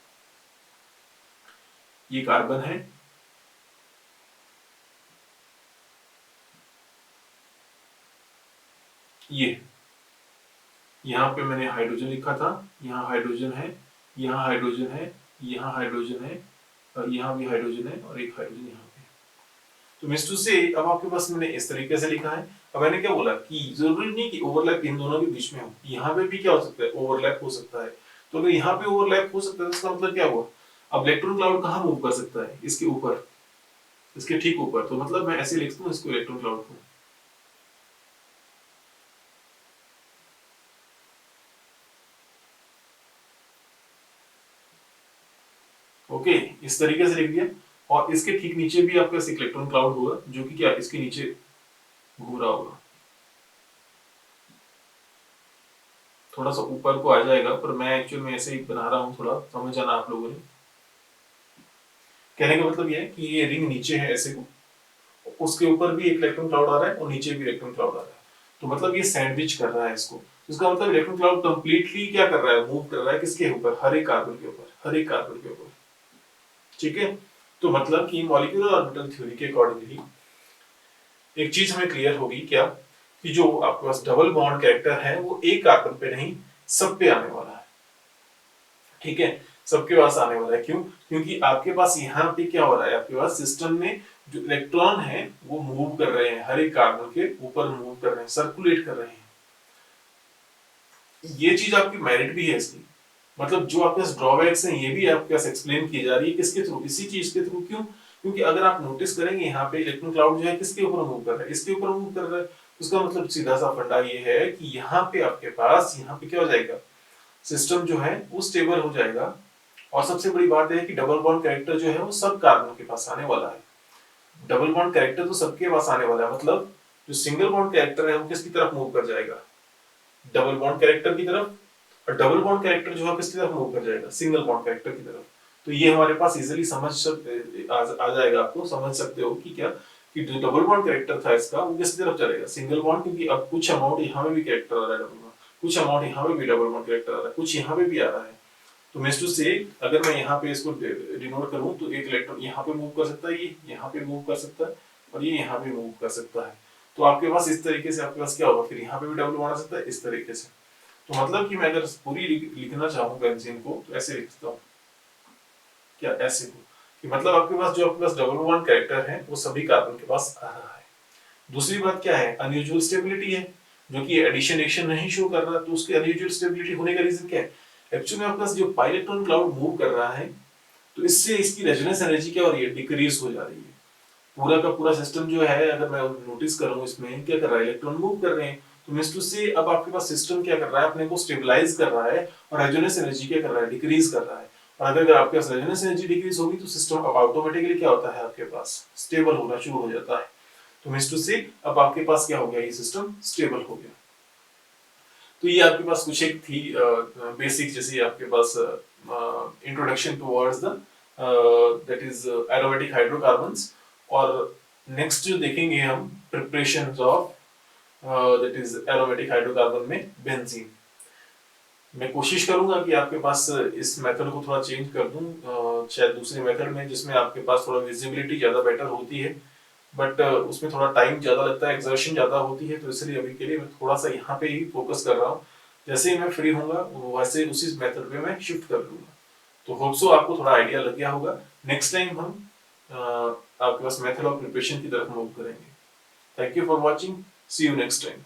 ये कार्बन है, ये यहाँ पे मैंने हाइड्रोजन लिखा था, यहाँ हाइड्रोजन है, यहाँ हाइड्रोजन है, यहाँ हाइड्रोजन है, और यहाँ भी हाइड्रोजन है, और एक हाइड्रोजन यहाँ पे। तो मिस्टर से अब आपके पास मैंने इस तरीके से लिखा है। अब मैंने क्या बोला कि जरूरी नहीं कि ओवरलैप इन दोनों के बीच में हो, यहाँ पे भी क्या हो सकता है, ओवरलैप हो सकता है। तो अगर यहाँ पे ओवरलैप हो सकता है तो इसका मतलब क्या हुआ, अब इलेक्ट्रॉन क्लाउड कहाँ मूव कर सकता है, इसके ऊपर, इसके ठीक ऊपर। तो मतलब मैं ऐसे लिखता हूँ इसको, इलेक्ट्रॉन क्लाउड को, ओके, इस तरीके से लिख दिया। और इसके ठीक नीचे भी आपका इलेक्ट्रॉन क्लाउड होगा, जो कि क्या इसके नीचे घूम रहा होगा, थोड़ा सा ऊपर को आ जाएगा, पर मैं एक्चुअल में ऐसे ही बना रहा हूँ, थोड़ा समझ आना आप लोगों ने। कहने का मतलब ये है कि ये रिंग नीचे है ऐसे को, उसके ऊपर भी एक इलेक्ट्रॉन क्लाउड आ रहा है और नीचे भी इलेक्ट्रॉन क्लाउड आ रहा है, तो मतलब ये सैंडविच कर रहा है इसको। इसका मतलब इलेक्ट्रॉन क्लाउड कंप्लीटली क्या कर रहा है, मूव कर रहा है किसके ऊपर, हर एक कार्बन के ऊपर, हर एक कार्बन के ऊपर, ठीक है। तो मतलब कि मॉलिक्यूलर ऑर्बिटल थ्योरी के अकॉर्डिंगली एक चीज हमें क्लियर होगी क्या, कि जो आपके पास डबल बॉन्ड कैरेक्टर है वो एक कार्बन पे नहीं सब पे आने वाला है, ठीक है, सबके पास आने वाला है। क्यों? क्योंकि आपके पास यहाँ पे क्या हो रहा है, आपके पास सिस्टम में जो इलेक्ट्रॉन है वो मूव कर रहे हैं, हर एक कार्बन के ऊपर मूव कर रहे हैं, सर्कुलेट कर रहे हैं। ये चीज आपकी मेरिट भी है इसकी, मतलब जो आपके पास ड्रॉबैक्स हैं ये भी आपके पास एक्सप्लेन की जा रही है, किसके थ्रू, इसी चीज के थ्रू। क्यों? क्योंकि अगर आप नोटिस करेंगे यहाँ पे इलेक्ट्रॉन क्लाउड जो है किसके ऊपर मूव कर रहा है, इसके ऊपर मूव कर रहा है। उसका मतलब सीधा सा फंडा ये है कि यहाँ पे आपके पास यहाँ पे क्या हो जाएगा, सिस्टम जो है वो स्टेबल हो जाएगा। और सबसे बड़ी बात है कि डबल बॉन्ड कैरेक्टर जो है वो सब कार्बन के पास आने वाला है। डबल बॉन्ड कैरेक्टर तो सबके पास आने वाला है, मतलब जो सिंगल बॉन्ड कैरेक्टर है वो किसकी तरफ मूव कर जाएगा, डबल बॉन्ड कैरेक्टर की तरफ। और डबल बॉन्ड कैरेक्टर जो है किसकी तरफ मूव कर जाएगा, सिंगल बॉन्ड कैरेक्टर की तरफ। तो ये हमारे पास इजीली समझ आ जाएगा, आपको समझ सकते हो कि क्या, कि जो डबल बॉन्ड कैरेक्टर था इसका वो किसकी तरफ चलेगा, सिंगल बॉन्ड। क्योंकि अब कुछ अमाउंट यहाँ में भी कैरेक्टर आ रहा है डबल बॉन्ड, कुछ अमाउंट यहाँ में भी डबल बॉन्ड कैरेक्टर आ रहा है, कुछ यहाँ पे भी आ रहा है। तो मींस टू से अगर मैं यहाँ पे इसको डिनोट करूँ तो एक इलेक्ट्रॉन यहाँ पे मूव कर सकता है, ये यहाँ पे मूव कर सकता है, और ये यहाँ पे मूव कर सकता है। तो आपके पास इस तरीके से आपके पास क्या होगा, फिर यहाँ पे भी डब्ल्यू बॉन्ड आ सकता है इस तरीके से। तो मतलब कि मैं अगर पूरी लिखना चाहूँ बेंजीन को तो ऐसे लिख सकता हूँ, क्या ऐसे को, कि मतलब आपके पास जो आपके पास डबल बॉन्ड कैरेक्टर है वो सभी कार्बन के पास आ रहा है। दूसरी बात क्या है, अनयूजुअल स्टेबिलिटी है, जो कि एडिशन एक्शन नहीं शो कर रहा, तो उसके अनयूजुअल स्टेबिलिटी होने का रीजन क्या है, एक्चुअली आपके पास जो पाई इलेक्ट्रॉन क्लाउड मूव कर रहा है तो इससे इसकी रेजोनेंस एनर्जी क्या हो रही है, डिक्रीज हो जा रही है। पूरा का पूरा सिस्टम जो है, अगर मैं नोटिस करूं इसमें क्या कर रहा है, इलेक्ट्रॉन मूव कर रहे हैं, तो मींस टू से अब आपके पास सिस्टम क्या कर रहा है, अपने को स्टेबलाइज कर रहा है और रेजोनेंस एनर्जी क्या कर रहा है, डिक्रीज कर रहा है। और अगर आपके पास रेजोनेंस एनर्जी डिक्रीज होगी तो सिस्टम अब ऑटोमेटिकली क्या होता है, आपके पास स्टेबल होना शुरू हो जाता है। तो मींस टू से अब आपके पास क्या हो गया, ये सिस्टम स्टेबल हो गया। तो ये आपके पास कुछ एक थी बेसिक, जैसे आपके पास introduction towards the that is aromatic hydrocarbons. और नेक्स्ट जो देखेंगे हम preparation of that is aromatic hydrocarbon में बेंजीन। मैं कोशिश करूंगा कि आपके पास इस मेथड को थोड़ा चेंज कर दूं, शायद दूसरे मेथड में जिसमें आपके पास थोड़ा विजिबिलिटी ज़्यादा बेटर होती है, बट उसमें थोड़ा टाइम ज़्यादा लगता है, एक्सर्शन ज़्यादा होती है, तो इसलिए अभी के लिए मैं थोड़ा सा यहाँ पे ही फोकस कर रहा हूँ। जैसे ही मैं फ्री होऊंगा वैसे उसी मेथड पे मैं शिफ्ट कर लूंगा। तो होप सो आपको थोड़ा आइडिया लग गया होगा। नेक्स्ट टाइम हम आपके पास मेथड ऑफ प्रिपरेशन की तरफ मूव करेंगे। Thank you for watching, see you next time.